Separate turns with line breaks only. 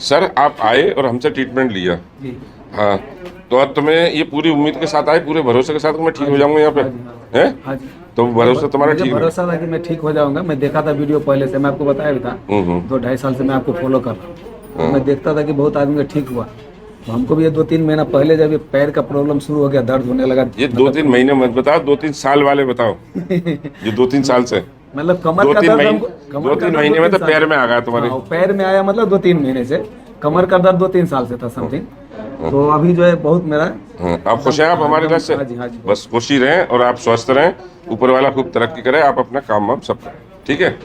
Sir आप आए और हमसे ट्रीटमेंट लिया।
जी।
हाँ, तो अब तुम्हें ये पूरी उम्मीद के साथ आए, पूरे भरोसे के साथ कि मैं ठीक हो जाऊंगा यहाँ पे,
हाँ जी, हाँ।
हैं?
हाँ जी।
तो भरोसा तुम्हारा
मुझे
ठीक नहीं।
भरोसा था कि मैं ठीक हो जाऊंगा। मैं देखा था वीडियो पहले से, मैं आपको बताया भी था।
हम्म।
2-2.5 साल से मैं आपको फॉलो कर रहा हूँ। तो मैं
हाँ।
देखता था कि बहुत आदमी का ठीक हुआ। तो हमको भी ये 2-3 महीना पहले जब ये पैर का प्रॉब्लम शुरू हो गया, दर्द होने लगा,
ये
मतलब
2-3 महीने मत बताओ, 2-3 साल वाले बताओ। ये 2-3 साल से,
मतलब कमर
दो
का
तीन
दर्द
महीने
हमको, कमर
दो
का
तीन
दर्द
महीने में
2-3
तो
साल
पैर
से।
में आ गया तुम्हारे।
हाँ, वो पैर में आया मतलब 2-3 महीने से। कमर का दर्द 2-3 साल से था समथिंग। तो अभी जो है बहुत मेरा
हाँ, आप खुश हैं आप हमारे इलाज से?
हाँ जी, हाँ जी।
बस खुशी रहें और आप स्वस्थ रहें, ऊपर वाला खूब तरक्की करे, आप अपना काम वाम सब करें, ठीक है।